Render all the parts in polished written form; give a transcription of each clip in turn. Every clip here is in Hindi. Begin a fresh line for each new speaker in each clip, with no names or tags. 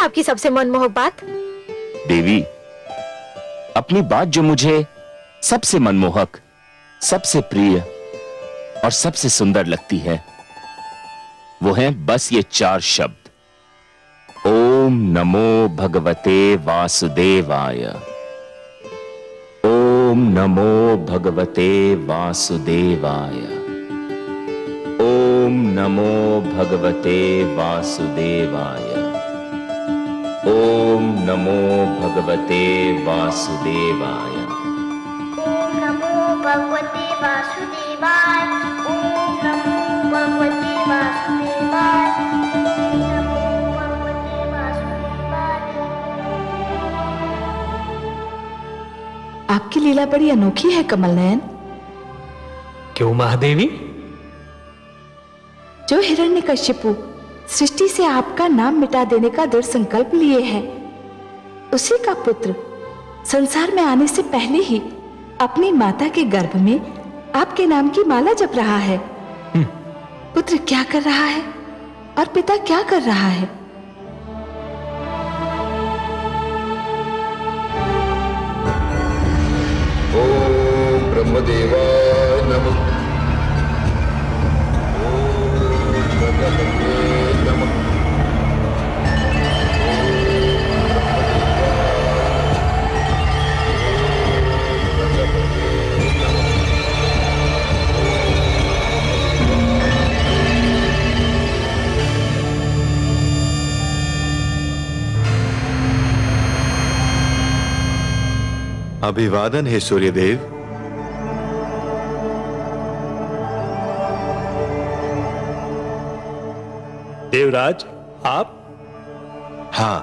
आपकी सबसे मनमोहक बात?
देवी, अपनी बात जो मुझे सबसे मनमोहक, सबसे प्रिय और सबसे सुंदर लगती है वो है बस ये 4 शब्द। ओम नमो भगवते वासुदेवाय। ओम नमो भगवते वासुदेवाय। ओम नमो भगवते वासुदेवाय। ओम नमो भगवते वासुदेवाय।
ओम नमो भगवते वासुदेवाय। ओम नमो भगवते वासुदेवाय। ओम नमो भगवते वासुदेवाय।
आपकी लीला बड़ी अनोखी है कमल नयन।
क्यों महादेवी?
जो हिरण्यकश्यपु सृष्टि से आपका नाम मिटा देने का दृढ़ संकल्प लिए है, उसी का पुत्र संसार में आने से पहले ही अपनी माता के गर्भ में आपके नाम की माला जप रहा है। पुत्र क्या कर रहा है और पिता क्या कर रहा है?
ओम ब्रह्मदेवाय नमः।
अभिवादन है सूर्यदेव।
देवराज, आप?
हां,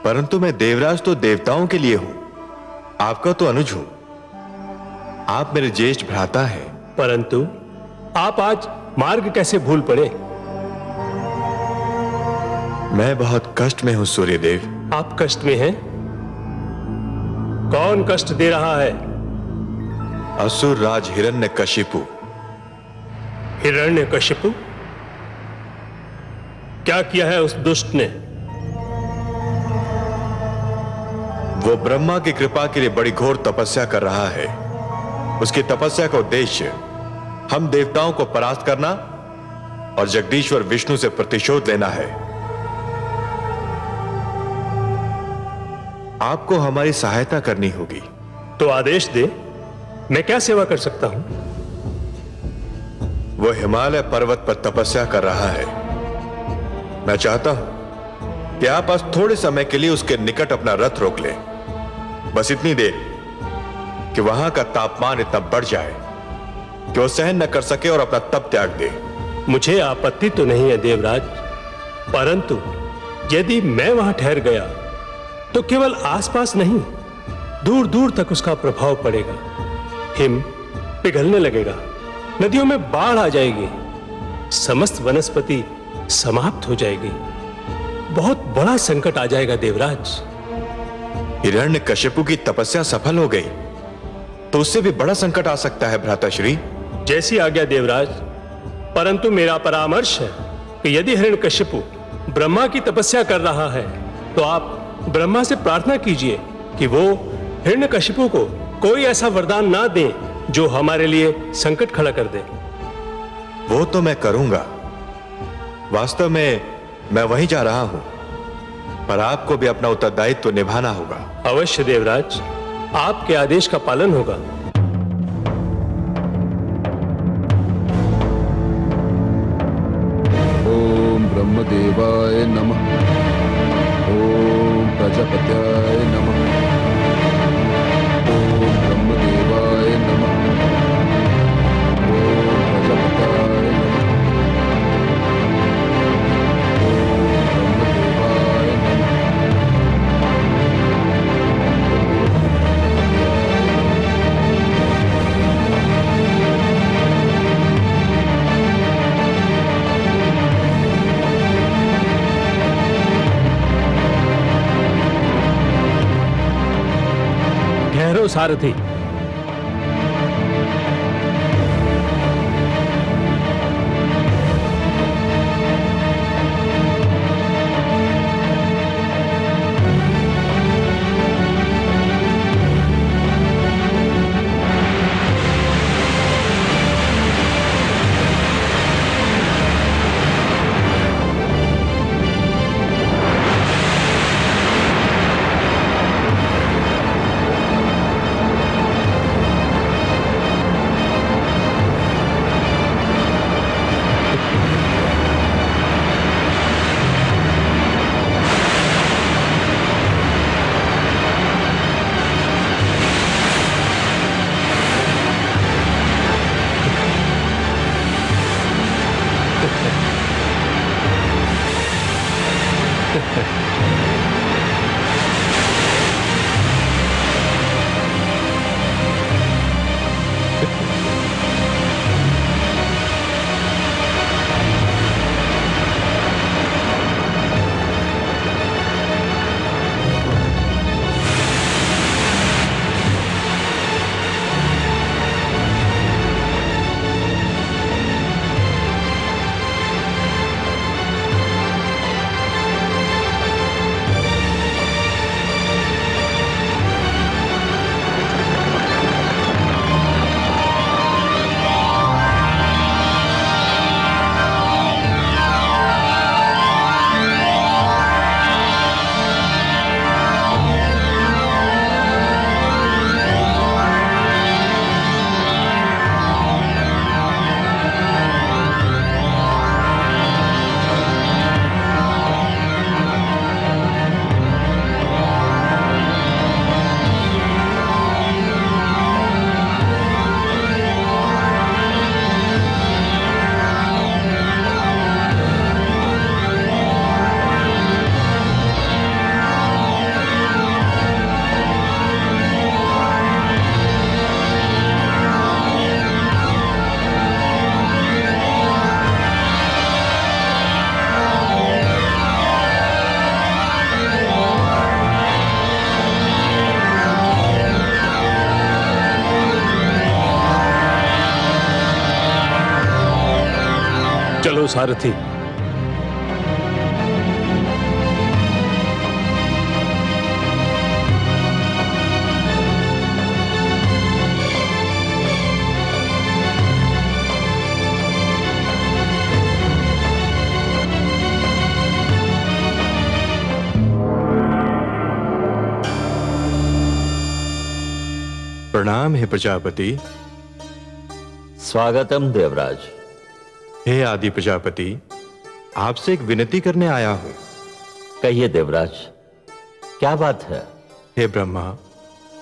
परंतु मैं देवराज तो देवताओं के लिए हूं, आपका तो अनुज हूं। आप मेरे ज्येष्ठ भ्राता हैं।
परंतु आप आज मार्ग कैसे भूल पड़े?
मैं बहुत कष्ट में हूं सूर्यदेव।
आप कष्ट में हैं? कौन कष्ट दे रहा है?
असुर राज हिरण्यकशिपु।
हिरण्यकशिपु? क्या किया है उस दुष्ट ने?
वो ब्रह्मा की कृपा के लिए बड़ी घोर तपस्या कर रहा है। उसकी तपस्या का उद्देश्य हम देवताओं को परास्त करना और जगदीश्वर विष्णु से प्रतिशोध लेना है। आपको हमारी सहायता करनी होगी।
तो आदेश दे, मैं क्या सेवा कर सकता हूं?
वो हिमालय पर्वत पर तपस्या कर रहा है। मैं चाहता हूं कि आप आज थोड़े समय के लिए उसके निकट अपना रथ रोक लें। बस इतनी देर कि वहां का तापमान इतना बढ़ जाए कि वो सहन न कर सके और अपना तप त्याग दे।
मुझे आपत्ति तो नहीं है देवराज, परंतु यदि मैं वहां ठहर गया तो केवल आसपास नहीं, दूर दूर तक उसका प्रभाव पड़ेगा। हिम पिघलने लगेगा, नदियों में बाढ़ आ जाएगी, समस्त वनस्पति समाप्त हो जाएगी। बहुत बड़ा संकट आ जाएगा देवराज।
हिरण्यकशिपु की तपस्या सफल हो गई तो उससे भी बड़ा संकट आ सकता है भ्राताश्री।
जैसी आज्ञा देवराज, परंतु मेरा परामर्श है कि यदि हिरण्यकशिपु ब्रह्मा की तपस्या कर रहा है तो आप ब्रह्मा से प्रार्थना कीजिए कि वो हिरण्यकशिपु को कोई ऐसा वरदान ना दें जो हमारे लिए संकट खड़ा कर दे।
वो तो मैं करूंगा। वास्तव में मैं वहीं जा रहा हूं, पर आपको भी अपना उत्तरदायित्व निभाना होगा।
अवश्य देवराज, आपके आदेश का पालन होगा।
ओम ब्रह्मदेवाय नमः। ओम प्रजापत्याय नमः। ओम ब्रह्मदेवाय नमः। ओम प्रजापत्याय नमः। ओम ब्रह्मदेवाय नमः।
ठहरो सारथी। चलो सारथी।
प्रणाम हे प्रजापति।
स्वागतम देवराज।
हे आदि प्रजापति, आपसे एक विनती करने आया हूं।
कहिए देवराज, क्या बात है?
हे ब्रह्मा,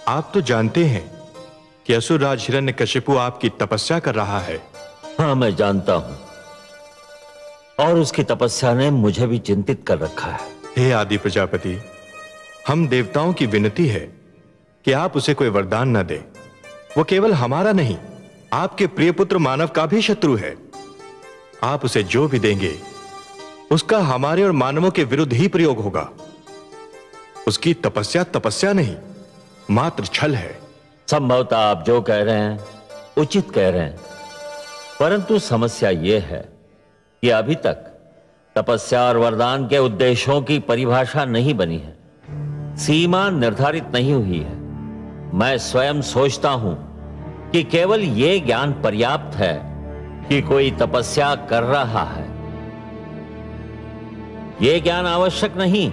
आप तो जानते हैं कि असुरराज हिरण्यकशिपु आपकी तपस्या कर रहा है।
हाँ, मैं जानता हूं, और उसकी तपस्या ने मुझे भी चिंतित कर रखा है।
हे आदि प्रजापति, हम देवताओं की विनती है कि आप उसे कोई वरदान न दें। वो केवल हमारा नहीं, आपके प्रिय पुत्र मानव का भी शत्रु है। आप उसे जो भी देंगे उसका हमारे और मानवों के विरुद्ध ही प्रयोग होगा। उसकी तपस्या तपस्या नहीं, मात्र छल है।
संभवतः आप जो कह रहे हैं उचित कह रहे हैं, परंतु समस्या यह है कि अभी तक तपस्या और वरदान के उद्देश्यों की परिभाषा नहीं बनी है, सीमा निर्धारित नहीं हुई है। मैं स्वयं सोचता हूं कि केवल यह ज्ञान पर्याप्त है कि कोई तपस्या कर रहा है। यह ज्ञान आवश्यक नहीं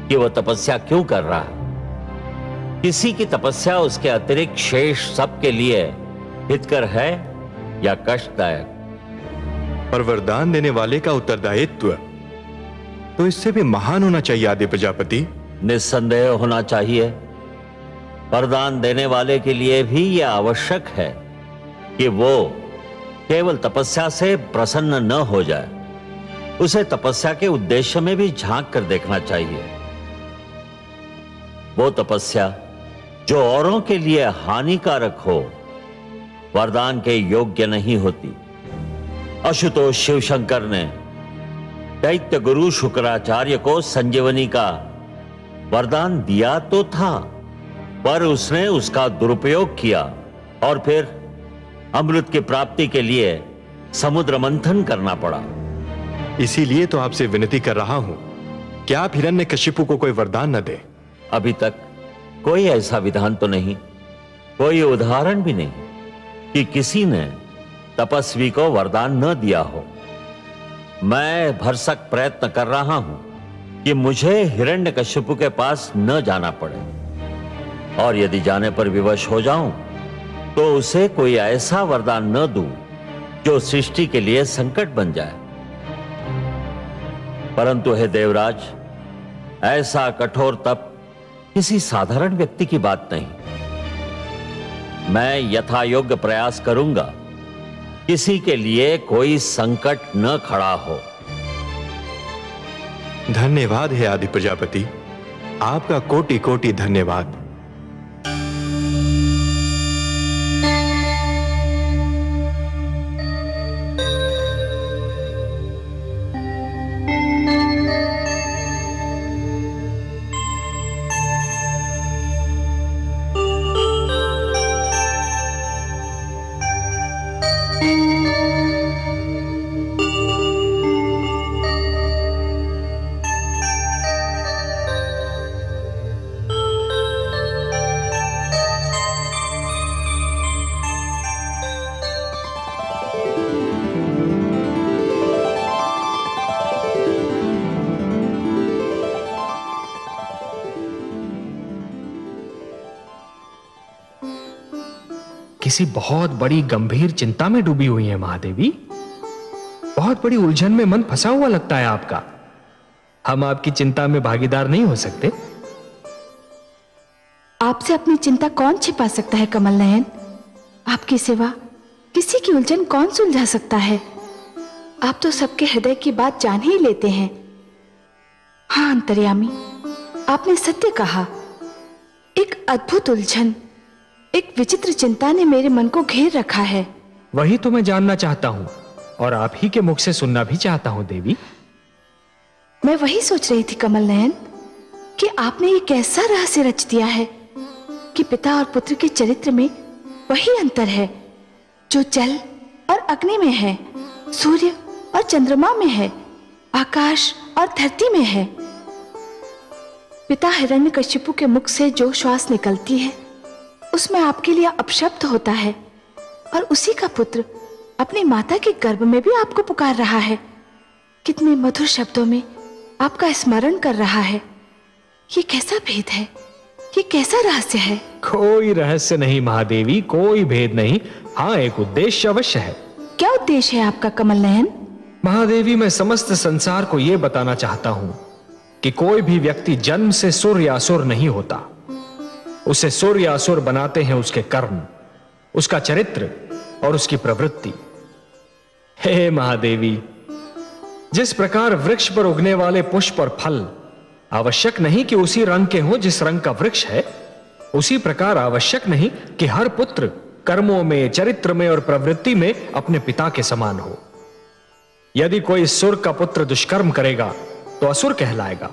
कि वह तपस्या क्यों कर रहा है। किसी की तपस्या उसके अतिरिक्त शेष सबके लिए हितकर है या कष्टदायक।
पर वरदान देने वाले का उत्तरदायित्व तो इससे भी महान होना चाहिए आदि प्रजापति।
निस्संदेह होना चाहिए। वरदान देने वाले के लिए भी यह आवश्यक है कि वो केवल तपस्या से प्रसन्न न हो जाए, उसे तपस्या के उद्देश्य में भी झांक कर देखना चाहिए। वो तपस्या जो औरों के लिए हानिकारक हो, वरदान के योग्य नहीं होती। आशुतोष शिवशंकर ने दैत्य गुरु शुक्राचार्य को संजीवनी का वरदान दिया तो था, पर उसने उसका दुरुपयोग किया और फिर अमृत की प्राप्ति के लिए समुद्र मंथन करना पड़ा।
इसीलिए तो आपसे विनती कर रहा हूं कि आप हिरण्यकशिपु को कोई वरदान न दें।
अभी तक कोई ऐसा विधान तो नहीं, कोई उदाहरण भी नहीं कि किसी ने तपस्वी को वरदान न दिया हो। मैं भरसक प्रयत्न कर रहा हूं कि मुझे हिरण्यकशिपु के पास न जाना पड़े, और यदि जाने पर विवश हो जाऊं तो उसे कोई ऐसा वरदान न दूं जो सृष्टि के लिए संकट बन जाए। परंतु हे देवराज, ऐसा कठोर तप किसी साधारण व्यक्ति की बात नहीं। मैं यथायोग्य प्रयास करूंगा, किसी के लिए कोई संकट न खड़ा हो।
धन्यवाद है आदि प्रजापति, आपका कोटि कोटि धन्यवाद।
किसी बहुत बड़ी गंभीर चिंता में डूबी हुई है महादेवी। बहुत बड़ी उलझन में मन फंसा हुआ लगता है आपका। हम आपकी चिंता में भागीदार नहीं हो सकते।
आपसे अपनी चिंता कौन छिपा सकता है कमल नयन? आपकी सिवा किसी की उलझन कौन सुलझा सकता है? आप तो सबके हृदय की बात जान ही लेते हैं। हाँ अंतर्यामी, आपने सत्य कहा। एक अद्भुत उलझन, एक विचित्र चिंता ने मेरे मन को घेर रखा है।
वही तो मैं जानना चाहता हूं और आप ही के मुख से सुनना भी चाहता हूं देवी।
मैं वही सोच रही थी कमल नयन कि आपने ये कैसा रहस्य रच दिया है कि पिता और पुत्र के चरित्र में वही अंतर है जो जल और अग्नि में है, सूर्य और चंद्रमा में है, आकाश और धरती में है। पिता हिरण्यकशिपु के मुख से जो श्वास निकलती है उसमें आपके लिए अपशब्द होता है, और उसी का पुत्र अपनी माता के गर्भ में भी आपको पुकार रहा है। कितने मधुर शब्दों में आपका स्मरण कर रहा है। ये कैसा भेद है, ये कैसा रहस्य है?
कोई रहस्य नहीं महादेवी, कोई भेद नहीं। हाँ, एक उद्देश्य अवश्य है।
क्या उद्देश्य है आपका कमल नयन?
महादेवी, मैं समस्त संसार को यह बताना चाहता हूं कि कोई भी व्यक्ति जन्म से सुर या असुर नहीं होता। उसे सुर या असुर बनाते हैं उसके कर्म, उसका चरित्र और उसकी प्रवृत्ति। हे महादेवी, जिस प्रकार वृक्ष पर उगने वाले पुष्प और फल आवश्यक नहीं कि उसी रंग के हों जिस रंग का वृक्ष है, उसी प्रकार आवश्यक नहीं कि हर पुत्र कर्मों में, चरित्र में और प्रवृत्ति में अपने पिता के समान हो। यदि कोई सुर का पुत्र दुष्कर्म करेगा तो असुर कहलाएगा,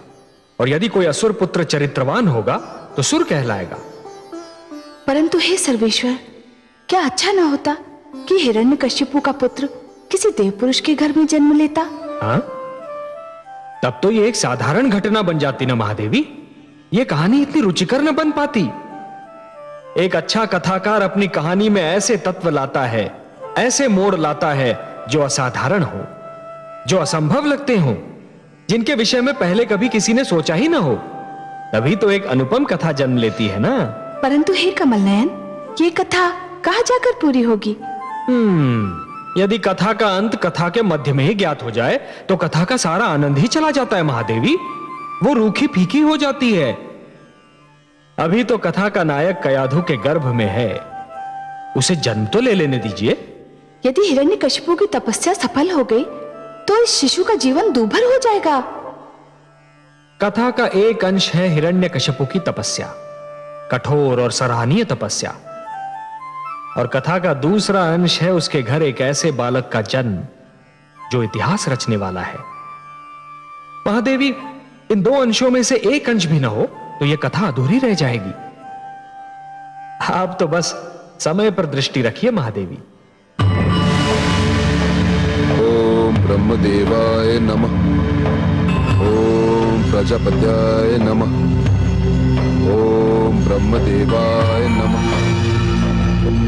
और यदि कोई असुर पुत्र चरित्रवान होगा तो सुर कहलाएगा।
परंतु हे सर्वेश्वर, क्या अच्छा न होता कि हिरण्यकशिपु का पुत्र किसी देव पुरुष के घर में जन्म लेता?
हाँ? तब तो ये एक साधारण घटना बन जाती ना महादेवी। ये कहानी इतनी रुचिकर न बन पाती। एक अच्छा कथाकार अपनी कहानी में ऐसे तत्व लाता है, ऐसे मोड़ लाता है जो असाधारण हो, जो असंभव लगते हो, जिनके विषय में पहले कभी किसी ने सोचा ही ना हो। तभी तो एक अनुपम कथा जन्म लेती है ना।
परंतु हे कमल नयन, ये कथा कहां जाकर पूरी होगी?
यदि कथा का अंत कथा के मध्य में ही ज्ञात हो जाए तो कथा का सारा आनंद ही चला जाता है महादेवी। वो रूखी फीकी हो जाती है। अभी तो कथा का नायक कयाधु के गर्भ में है, उसे जन्म तो ले लेने दीजिए।
यदि हिरण्यकशिपु की तपस्या सफल हो गई तो इस शिशु का जीवन दूभर हो जाएगा।
कथा का एक अंश है हिरण्यकशिपु की तपस्या, कठोर और सराहनीय तपस्या, और कथा का दूसरा अंश है उसके घर एक ऐसे बालक का जन्म जो इतिहास रचने वाला है। महादेवी, इन दो अंशों में से एक अंश भी ना हो तो यह कथा अधूरी रह जाएगी। आप तो बस समय पर दृष्टि रखिए महादेवी।
ओम ब्रह्मदेवाय नमः। ओम प्रजापत्याय नमः। ओम ब्रह्मदेवाय नमः।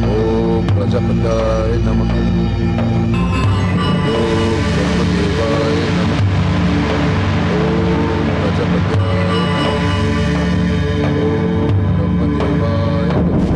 ओम प्रजापत्याय नमः। ओम ब्रह्मदेवाय नमः। ओम प्रजापत्याय नमः। ओम ब्रह्मदेवाय नमः।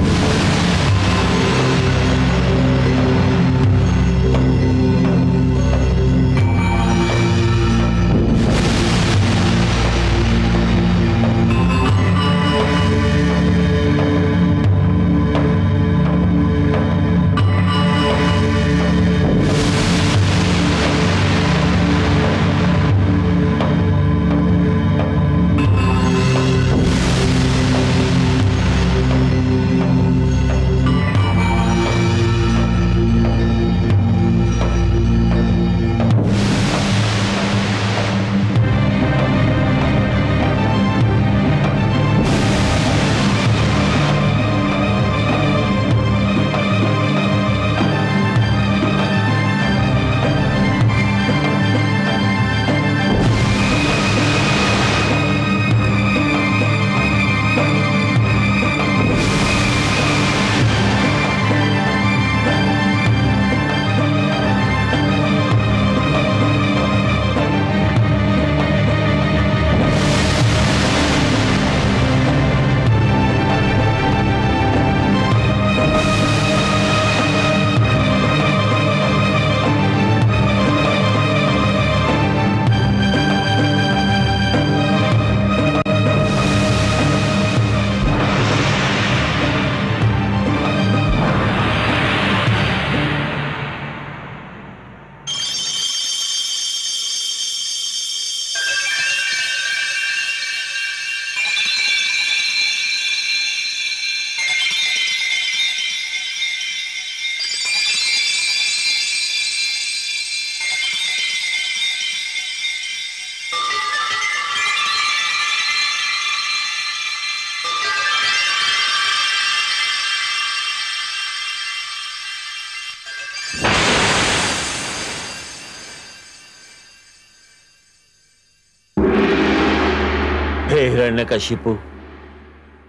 हिरण्यकशिपु,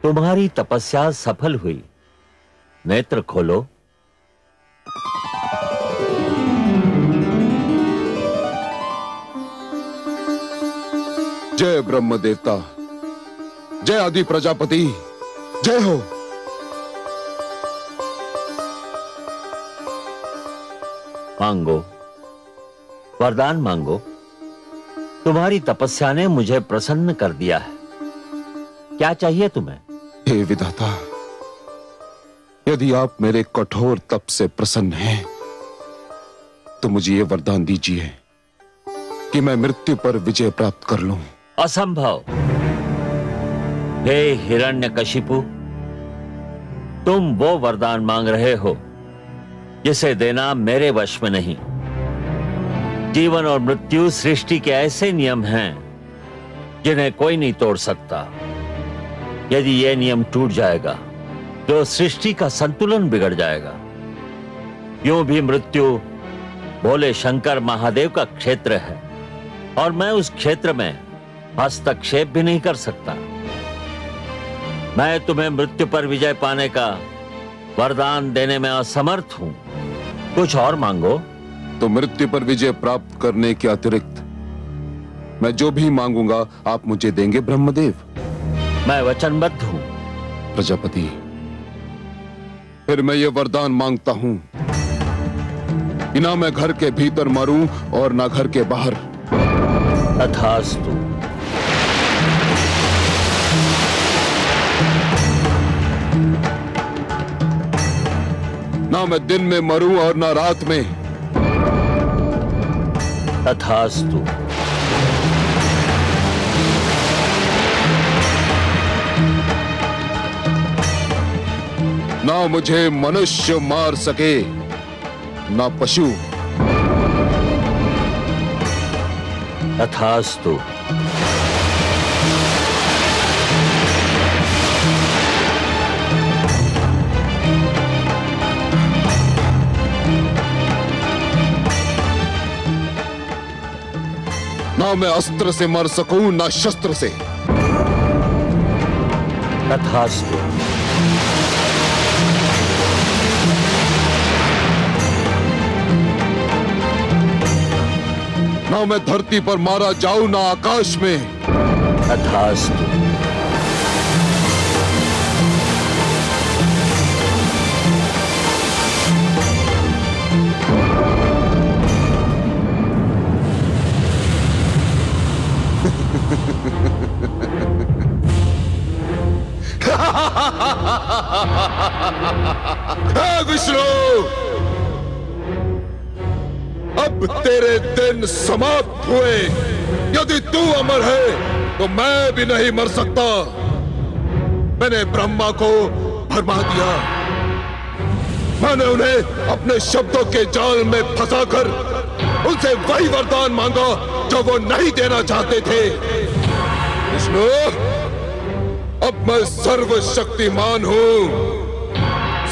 तुम्हारी तपस्या सफल हुई। नेत्र खोलो।
जय ब्रह्म देवता, जय आदि प्रजापति, जय हो।
मांगो, वरदान मांगो। तुम्हारी तपस्या ने मुझे प्रसन्न कर दिया है। क्या चाहिए तुम्हें?
हे विधाता, यदि आप मेरे कठोर तप से प्रसन्न हैं, तो मुझे यह वरदान दीजिए कि मैं मृत्यु पर विजय प्राप्त कर लूं।
असंभव। हे हिरण्यकशिपु, तुम वो वरदान मांग रहे हो जिसे देना मेरे वश में नहीं। जीवन और मृत्यु सृष्टि के ऐसे नियम हैं जिन्हें कोई नहीं तोड़ सकता। यदि यह नियम टूट जाएगा तो सृष्टि का संतुलन बिगड़ जाएगा। यूं भी मृत्यु भोले शंकर महादेव का क्षेत्र है और मैं उस क्षेत्र में हस्तक्षेप भी नहीं कर सकता। मैं तुम्हें मृत्यु पर विजय पाने का वरदान देने में असमर्थ हूं। कुछ और मांगो।
तो मृत्यु पर विजय प्राप्त करने के अतिरिक्त मैं जो भी मांगूंगा आप मुझे देंगे ब्रह्मदेव?
मैं वचनबद्ध हूं।
प्रजापति, फिर मैं ये वरदान मांगता हूं कि ना मैं घर के भीतर मरूं और ना घर के बाहर।
तथास्तु।
ना मैं दिन में मरूं और ना रात में।
तथास्तु।
ना मुझे मनुष्य मार सके ना पशु।
तथास्तु।
ना मैं अस्त्र से मर सकूं ना शस्त्र से।
तथास्तु।
ना मैं धरती पर मारा जाऊं ना आकाश में।
तथास्तु।
विष्णु, अब तेरे दिन समाप्त हुए। यदि तू अमर है तो मैं भी नहीं मर सकता। मैंने ब्रह्मा को भरमा दिया। मैंने उन्हें अपने शब्दों के जाल में फंसाकर उनसे वही वरदान मांगा जो वो नहीं देना चाहते थे। विष्णु, अब मैं सर्वशक्तिमान हूं।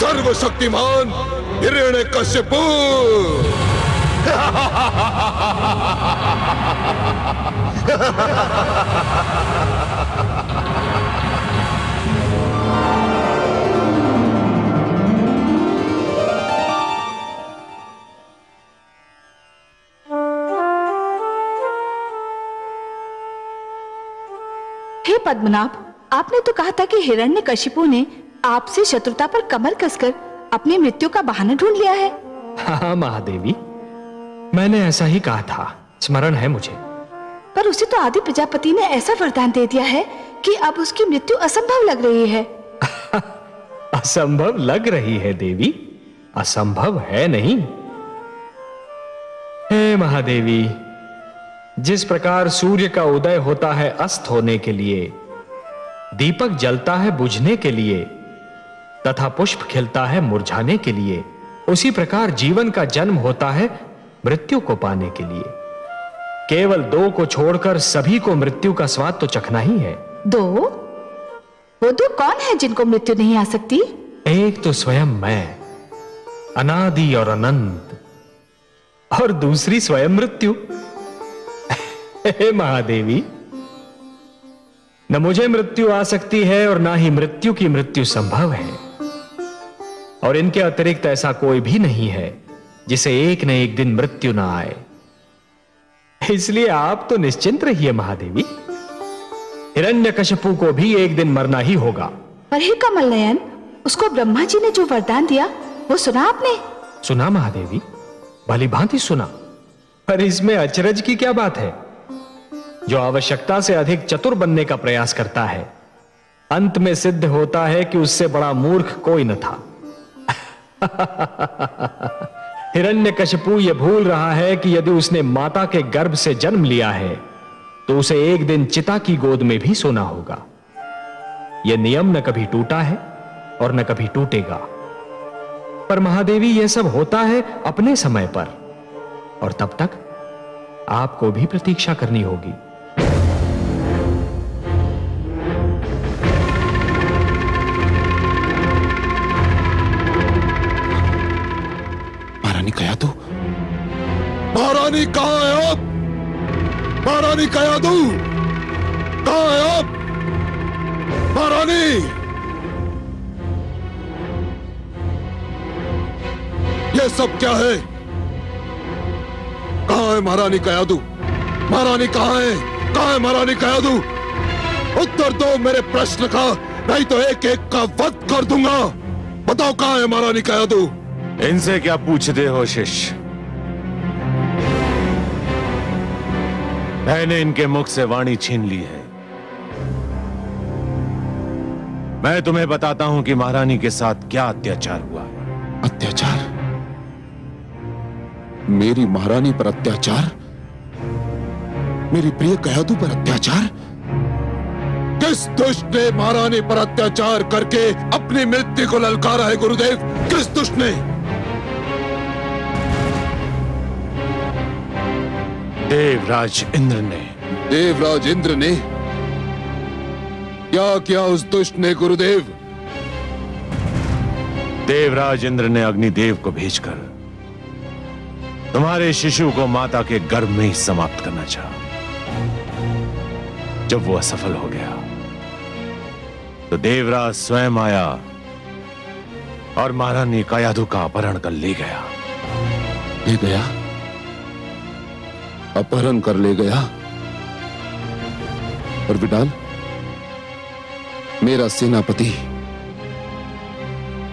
सर्वशक्तिमान हिरण्यकशिपु।
हे पद्मनाभ, आपने तो कहा था कि हिरण्यकशिपु ने आपसे शत्रुता पर कमर कसकर अपनी मृत्यु का बहाना ढूंढ लिया है।
हाँ महादेवी, मैंने ऐसा ही कहा था, स्मरण है मुझे।
पर उसे तो आदि प्रजापति ने ऐसा वरदान दे दिया है कि अब उसकी मृत्यु असंभव लग रही है।
असंभव लग रही है देवी, असंभव है नहीं। हे महादेवी, जिस प्रकार सूर्य का उदय होता है अस्त होने के लिए, दीपक जलता है बुझने के लिए तथा पुष्प खिलता है मुरझाने के लिए, उसी प्रकार जीवन का जन्म होता है मृत्यु को पाने के लिए। केवल दो को छोड़कर सभी को मृत्यु का स्वाद तो चखना ही है।
दो? वो दो कौन है जिनको मृत्यु नहीं आ सकती?
एक तो स्वयं मैं, अनादि और अनंत, और दूसरी स्वयं मृत्यु। हे महादेवी, न मुझे मृत्यु आ सकती है और ना ही मृत्यु की मृत्यु संभव है, और इनके अतिरिक्त ऐसा कोई भी नहीं है जिसे एक न एक दिन मृत्यु ना आए। इसलिए आप तो निश्चिंत रहिए महादेवी, हिरण्यकशिपु को भी एक दिन मरना ही होगा।
पर हे कमल नयन, उसको ब्रह्मा जी ने जो वरदान दिया वो सुना आपने?
सुना महादेवी, भली भांति सुना। पर इसमें अचरज की क्या बात है? जो आवश्यकता से अधिक चतुर बनने का प्रयास करता है, अंत में सिद्ध होता है कि उससे बड़ा मूर्ख कोई न था। हिरण्यकशिपु यह भूल रहा है कि यदि उसने माता के गर्भ से जन्म लिया है तो उसे एक दिन चिता की गोद में भी सोना होगा। यह नियम न कभी टूटा है और न कभी टूटेगा। पर महादेवी, यह सब होता है अपने समय पर, और तब तक आपको भी प्रतीक्षा करनी होगी।
महारानी कयादू, महारानी कहां है आप? महारानी कयादू, कहां है आप? महारानी, ये सब क्या है? कहां है महारानी कयादू? महारानी कहां है? कहां है महारानी कयादू? उत्तर दो मेरे प्रश्न का, नहीं तो एक एक का वध कर दूंगा। बताओ कहां है महारानी कयादू?
इनसे क्या पूछते हो शिष्य? मैंने इनके मुख से वाणी छीन ली है। मैं तुम्हें बताता हूं कि महारानी के साथ क्या अत्याचार हुआ है।
अत्याचार? मेरी महारानी पर अत्याचार? मेरी प्रिय कयादू पर अत्याचार? किस दुष्ट ने महारानी पर अत्याचार करके अपनी मृत्यु को ललकारा है गुरुदेव? किस दुष्ट ने?
देवराज इंद्र ने।
देवराज इंद्र ने? क्या किया उस दुष्ट ने गुरुदेव?
देवराज इंद्र ने अग्निदेव को भेजकर तुम्हारे शिशु को माता के गर्भ में ही समाप्त करना चाहा। जब वो असफल हो गया तो देवराज स्वयं आया और महारानी कयादू का अपहरण कर ले गया।
ले गया? अपहरण कर ले गया? और विडाल, मेरा सेनापति,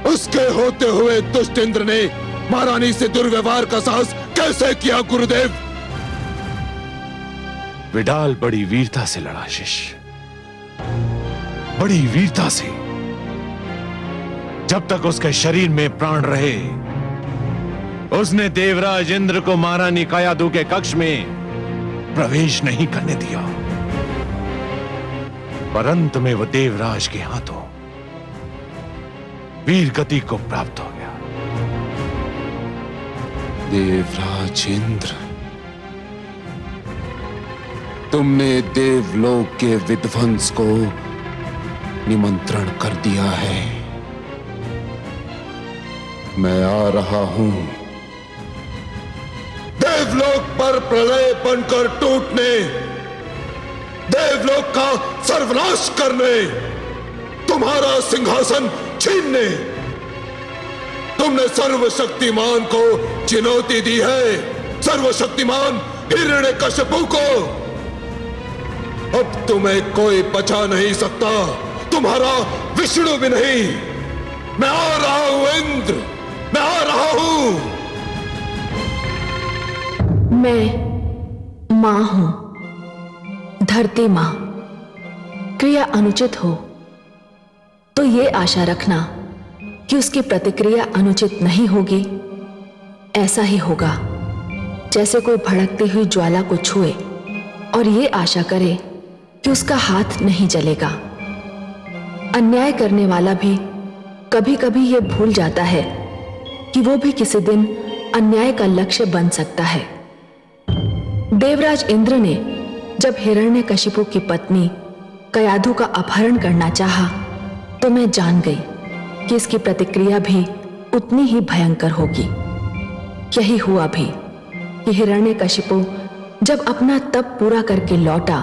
उसके होते हुए दुष्ट इंद्र ने महारानी से दुर्व्यवहार का साहस कैसे किया गुरुदेव?
विडाल बड़ी वीरता से लड़ा शिष्य, बड़ी वीरता से। जब तक उसके शरीर में प्राण रहे उसने देवराज इंद्र को महारानी कयादू के कक्ष में प्रवेश नहीं करने दिया। परंतु में वो देवराज के हाथों वीर गति को प्राप्त हो गया।
देवराज इंद्र, तुमने देवलोक के विध्वंस को निमंत्रण कर दिया है। मैं आ रहा हूं। देवलोक पर प्रलय बनकर टूटने, देवलोक का सर्वनाश करने, तुम्हारा सिंहासन छीनने तुमने सर्वशक्तिमान को चुनौती दी है। सर्वशक्तिमान हिरण्यकशिपु को। अब तुम्हें कोई बचा नहीं सकता, तुम्हारा विष्णु भी नहीं। मैं आ रहा हूं इंद्र, मैं आ रहा हूं।
मैं मां हूं, धरती मां। क्रिया अनुचित हो तो ये आशा रखना कि उसकी प्रतिक्रिया अनुचित नहीं होगी। ऐसा ही होगा जैसे कोई भड़कती हुई ज्वाला को छुए और ये आशा करे कि उसका हाथ नहीं जलेगा। अन्याय करने वाला भी कभी कभी ये भूल जाता है कि वो भी किसी दिन अन्याय का लक्ष्य बन सकता है। देवराज इंद्र ने जब हिरण्यकशिपु की पत्नी कयादू का अपहरण करना चाहा तो मैं जान गई कि इसकी प्रतिक्रिया भी उतनी ही भयंकर होगी। यही हुआ भी कि हिरण्यकशिपु जब अपना तप पूरा करके लौटा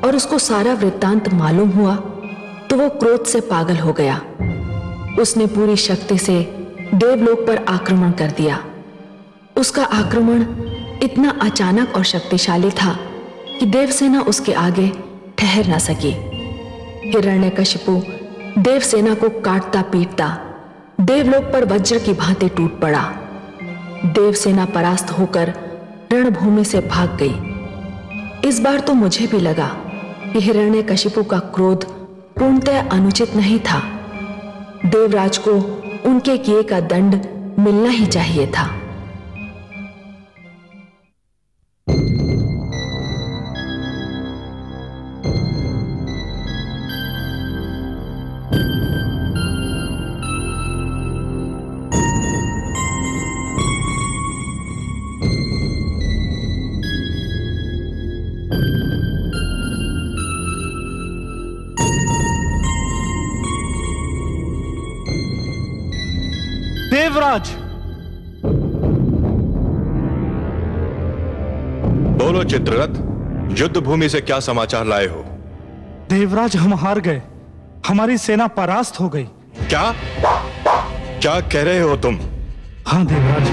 और उसको सारा वृत्तांत मालूम हुआ तो वो क्रोध से पागल हो गया। उसने पूरी शक्ति से देवलोक पर आक्रमण कर दिया। उसका आक्रमण इतना अचानक और शक्तिशाली था कि देवसेना उसके आगे ठहर ना सकी। हिरण्यकशिपु देवसेना को काटता पीटता देवलोक पर वज्र की भांति टूट पड़ा। देवसेना परास्त होकर रणभूमि से भाग गई। इस बार तो मुझे भी लगा कि हिरण्यकशिपु का क्रोध पूर्णतः अनुचित नहीं था। देवराज को उनके किए का दंड मिलना ही चाहिए था।
देवराज,
बोलो चित्ररथ, युद्ध भूमि से क्या समाचार लाए हो?
देवराज, हम हार गए। हमारी सेना परास्त हो गई।
क्या क्या कह रहे हो तुम?
हाँ देवराज,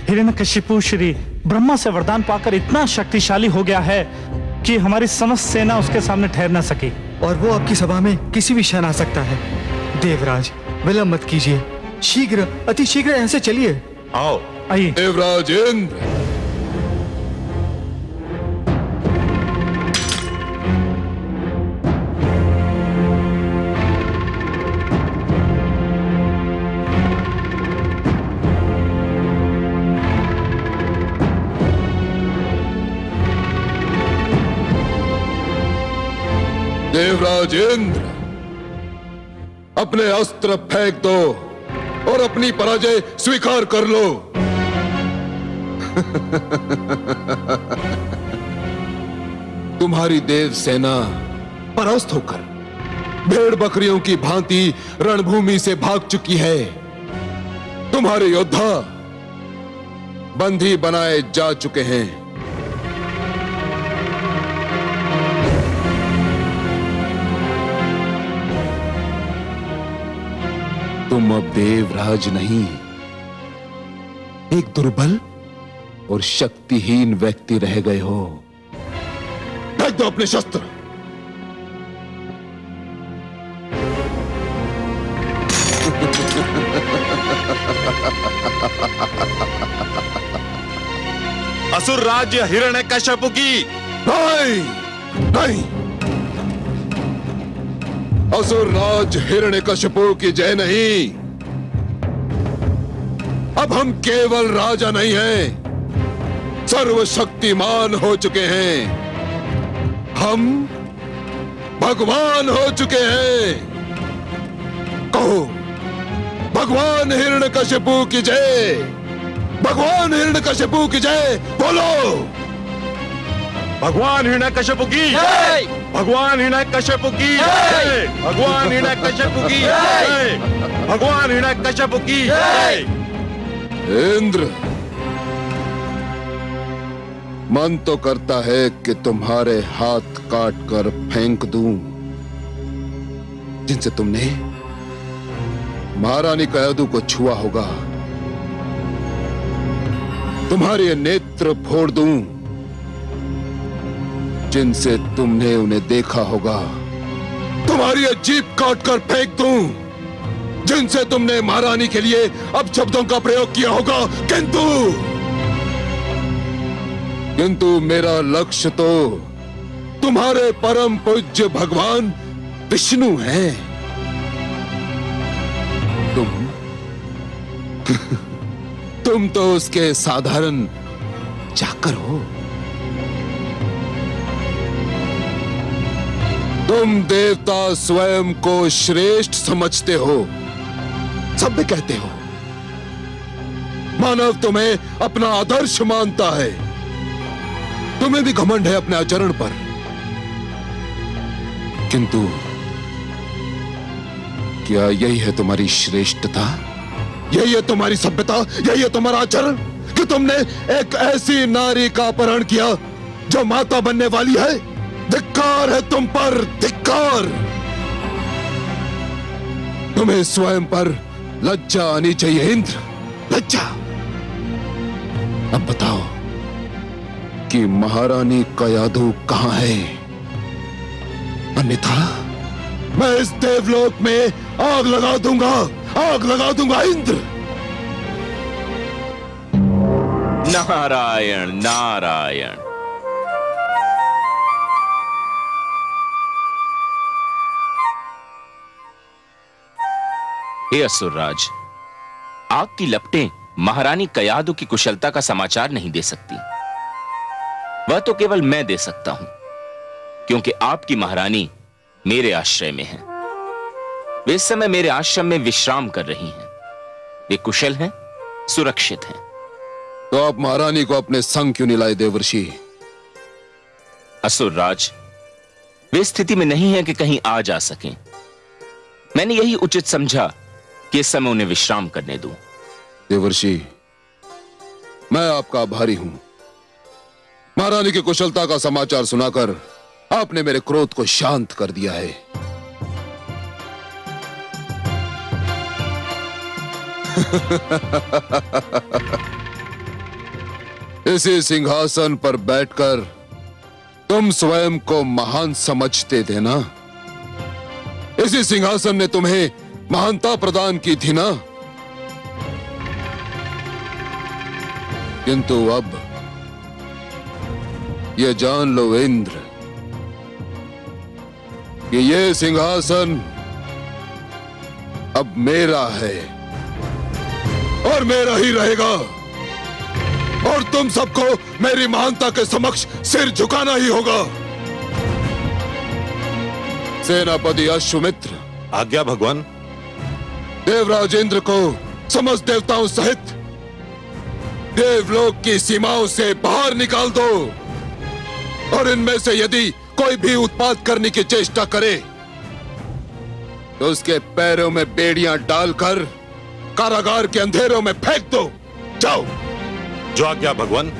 हिरण्यकशिपु श्री ब्रह्मा से वरदान पाकर इतना शक्तिशाली हो गया है कि हमारी समस्त सेना उसके सामने ठहर न सकी।
और वो आपकी सभा में किसी भी क्षण आ सकता है। देवराज, विलंब मत कीजिए, शीघ्र, अति शीघ्र यहाँ से चलिए।
आओ।
आइए।
देवराज इंद्र, देवराज इंद्र, अपने अस्त्र फेंक दो और अपनी पराजय स्वीकार कर लो। तुम्हारी देव सेना परास्त होकर भेड़ बकरियों की भांति रणभूमि से भाग चुकी है। तुम्हारे योद्धा बंदी बनाए जा चुके हैं। तुम अब देवराज नहीं, एक दुर्बल और शक्तिहीन व्यक्ति रह गए हो। फेंक दो अपने शस्त्र।
असुर राज्य हिरण्यकश्यप की
नहीं, नहीं, असुर राज हिरण्यकश्यपु की जय नहीं। अब हम केवल राजा नहीं हैं, सर्वशक्तिमान हो चुके हैं। हम भगवान हो चुके हैं। कहो, भगवान हिरण्यकश्यपु की जय, भगवान हिरण्यकश्यपु की जय। बोलो,
भगवान हिरण्यकश्यप की जय, भगवान हिरण्यकश्यप की जय, भगवान हिरण्यकश्यप की जय, भगवान हिरण्यकश्यप की जय।
इंद्र, मन तो करता है कि तुम्हारे हाथ काट कर फेंक दूं, जिनसे तुमने महारानी कयादू को छुआ होगा। तुम्हारे नेत्र फोड़ दूं, जिनसे तुमने उन्हें देखा होगा। तुम्हारी जीभ काट कर फेंक दूं, जिनसे तुमने महारानी के लिए अब शब्दों का प्रयोग किया होगा। किंतु मेरा लक्ष्य तो तुम्हारे परम पूज्य भगवान विष्णु हैं। तुम तो उसके साधारण चाकर हो। तुम देवता स्वयं को श्रेष्ठ समझते हो, सब कहते हो। मानव तुम्हें अपना आदर्श मानता है। तुम्हें भी घमंड है अपने आचरण पर। किंतु क्या यही है तुम्हारी श्रेष्ठता? यही है तुम्हारी सभ्यता? यही है तुम्हारा आचरण कि तुमने एक ऐसी नारी का अपहरण किया जो माता बनने वाली है? धिक्कार है तुम पर, धिक्कार। तुम्हें स्वयं पर लज्जा आनी चाहिए इंद्र, लज्जा। अब बताओ कि महारानी कयाधु कहां है? अन्यथा मैं इस देवलोक में आग लगा दूंगा, आग लगा दूंगा इंद्र।
नारायण नारायण। हे असुरराज, आग की लपटें महारानी कयाधु की कुशलता का समाचार नहीं दे सकती। वह तो केवल मैं दे सकता हूं, क्योंकि आपकी महारानी मेरे आश्रय में है। वे इस समय मेरे आश्रम में विश्राम कर रही हैं। वे कुशल हैं, सुरक्षित हैं।
तो आप महारानी को अपने संग क्यों नहीं लाए देवर्षि?
असुरराज, वे स्थिति में नहीं है कि कहीं आ जा सकें। मैंने यही उचित समझा कि इस समय उन्हें विश्राम करने दूं।
देवर्षि, मैं आपका आभारी हूं। महारानी की कुशलता का समाचार सुनाकर आपने मेरे क्रोध को शांत कर दिया है। इसी सिंहासन पर बैठकर तुम स्वयं को महान समझते थे ना? इसी सिंहासन ने तुम्हें महानता प्रदान की थी ना? किंतु अब ये जान लो इंद्र कि ये सिंहासन अब मेरा है और मेरा ही रहेगा, और तुम सबको मेरी महानता के समक्ष सिर झुकाना ही होगा। सेनापति अश्वमित्र।
आज्ञा भगवान।
देवराज इंद्र को समस्त देवताओं सहित देवलोक की सीमाओं से बाहर निकाल दो, और इनमें से यदि कोई भी उत्पात करने की चेष्टा करे तो उसके पैरों में बेड़ियां डालकर कारागार के अंधेरों में फेंक दो। जाओ।
जो आज्ञा भगवान।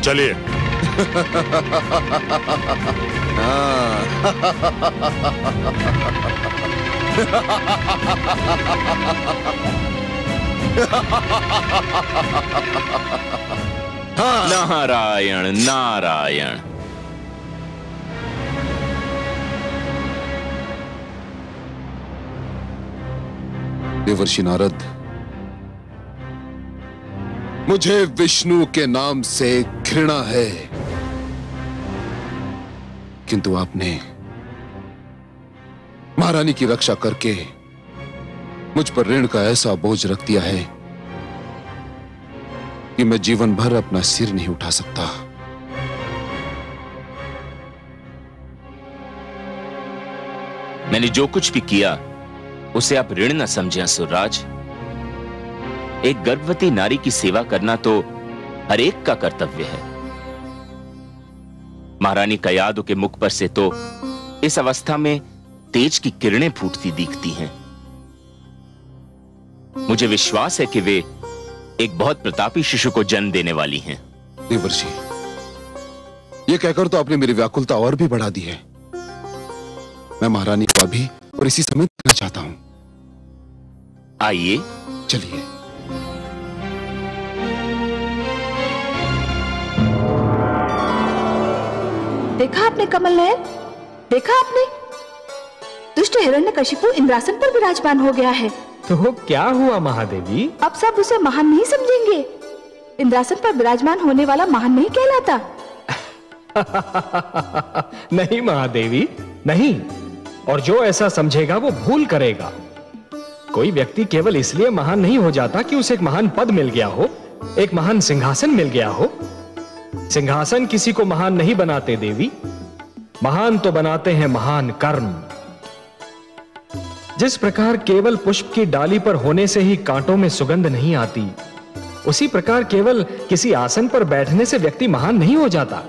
चलिए।
नारायण नारायण।
देवर्षि नारद, मुझे विष्णु के नाम से घृणा है, किंतु आपने महारानी की रक्षा करके मुझ पर ऋण का ऐसा बोझ रख दिया है कि मैं जीवन भर अपना सिर नहीं उठा सकता।
मैंने जो कुछ भी किया उसे आप ऋण न समझें असुरराज। एक गर्भवती नारी की सेवा करना तो हर एक का कर्तव्य है। महारानी कयाधु के मुख पर से तो इस अवस्था में तेज की किरणें फूटती दिखती हैं। मुझे विश्वास है कि वे एक बहुत प्रतापी शिशु को जन्म देने वाली हैं।
देवर्षि, ये कहकर तो आपने मेरी व्याकुलता और भी बढ़ा दी है। मैं महारानी को अभी और इसी समय देखना चाहता हूं।
आइए।
चलिए।
देखा आपने कमल नयन, देखा आपने? दुष्ट हिरण्यकशिपु इंद्रासन पर विराजमान हो गया है।
तो क्या हुआ महादेवी?
अब सब उसे महान नहीं समझेंगे। इंद्रासन पर विराजमान होने वाला महान नहीं कहलाता।
नहीं महादेवी, नहीं। और जो ऐसा समझेगा वो भूल करेगा। कोई व्यक्ति केवल इसलिए महान नहीं हो जाता कि उसे एक महान पद मिल गया हो, एक महान सिंहासन मिल गया हो। सिंहासन किसी को महान नहीं बनाते देवी, महान तो बनाते हैं महान कर्म। जिस प्रकार केवल पुष्प की डाली पर होने से ही कांटों में सुगंध नहीं आती, उसी प्रकार केवल किसी आसन पर बैठने से व्यक्ति महान नहीं हो जाता।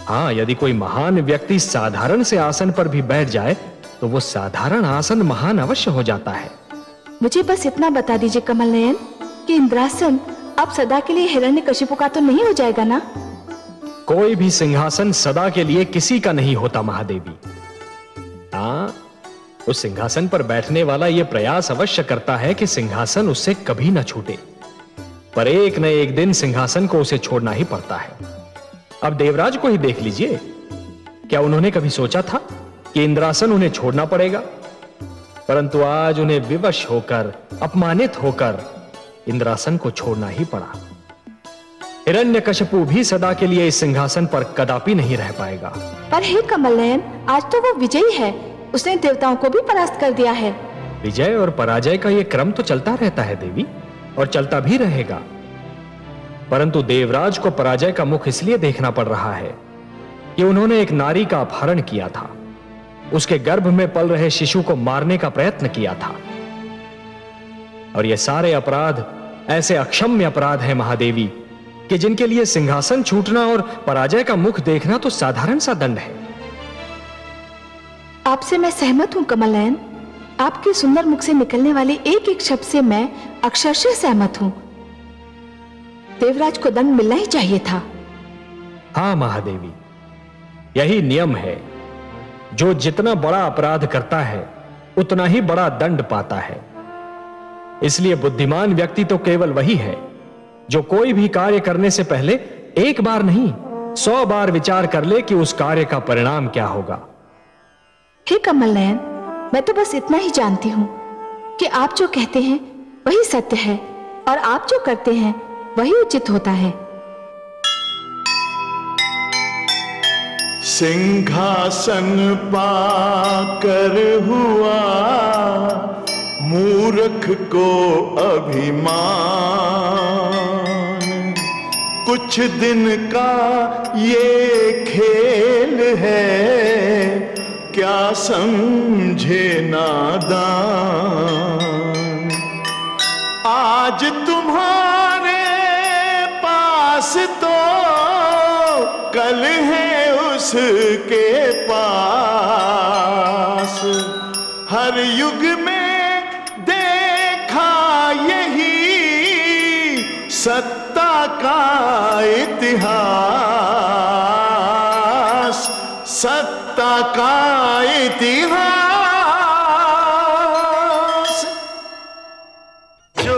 हां, यदि कोई महान व्यक्ति साधारण से आसन पर भी बैठ जाए तो वो साधारण आसन महान अवश्य हो जाता है।
मुझे बस इतना बता दीजिए कमल नयन कि इंद्रासन अब सदा के लिए हिरण्यकशिपु का तो नहीं हो जाएगा ना?
कोई भी सिंहासन सदा के लिए किसी का नहीं होता महादेवी। हां, उस सिंहासन पर बैठने वाला यह प्रयास अवश्य करता है कि सिंहासन उससे कभी ना छूटे, पर एक न एक दिन सिंहासन को उसे छोड़ना ही पड़ता है। अब देवराज को ही देख लीजिए, क्या उन्होंने कभी सोचा था कि इंद्रासन उन्हें छोड़ना पड़ेगा? परंतु आज उन्हें विवश होकर, अपमानित होकर इंद्रासन को छोड़ना ही पड़ा। हिरण्यकशिपु भी सदा के लिए इस सिंहासन पर कदापि नहीं रह पाएगा।
पर हे कमल नयन, आज तो वो विजयी है, उसने देवताओं को भी परास्त कर दिया है।
विजय और पराजय का यह क्रम तो चलता रहता है देवी, और चलता भी रहेगा। परंतु देवराज को पराजय का मुख इसलिए देखना पड़ रहा है कि उन्होंने एक नारी का अपहरण किया था, उसके गर्भ में पल रहे शिशु को मारने का प्रयत्न किया था। और ये सारे अपराध ऐसे अक्षम्य अपराध हैं महादेवी कि जिनके लिए सिंहासन छूटना और पराजय का मुख देखना तो साधारण सा दंड है।
आपसे मैं सहमत हूं कमल नयन, आपके सुंदर मुख से निकलने वाले एक एक शब्द से मैं अक्षरशः सहमत हूं। देवराज को दंड मिलना ही चाहिए था।
हां महादेवी, यही नियम है। जो जितना बड़ा अपराध करता है उतना ही बड़ा दंड पाता है। इसलिए बुद्धिमान व्यक्ति तो केवल वही है जो कोई भी कार्य करने से पहले एक बार नहीं 100 बार विचार कर ले कि उस कार्य का परिणाम क्या होगा।
हे कमल नयन, मैं तो बस इतना ही जानती हूं कि आप जो कहते हैं वही सत्य है और आप जो करते हैं वही उचित होता है।
सिंहासन पाकर हुआ मूर्ख को अभिमान, कुछ दिन का ये खेल है, क्या समझे नादान। आज तुम्हारे पास तो कल है उसके पास, हर युग में देखा यही सत्ता का इतिहास, सत्ता का इतिहास। जो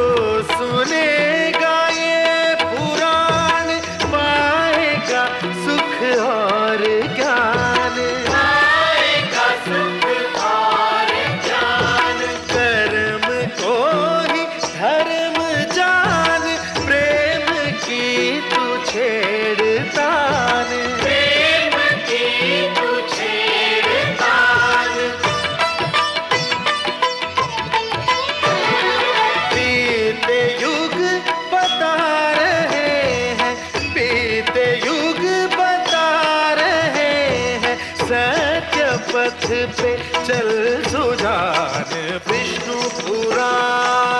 सुनेगा ये पुराण पाएगा सुख और ज्ञान, पाएगा सुख और ज्ञान। कर्म को ही धर्म जान, प्रेम की तू छेड़तान, प्रेम की तू छेड़तान। बीते युग बता रहे हैं, बीते युग बता रहे हैं, सत्य पथ पे चल सुजान। विष्णु पुराण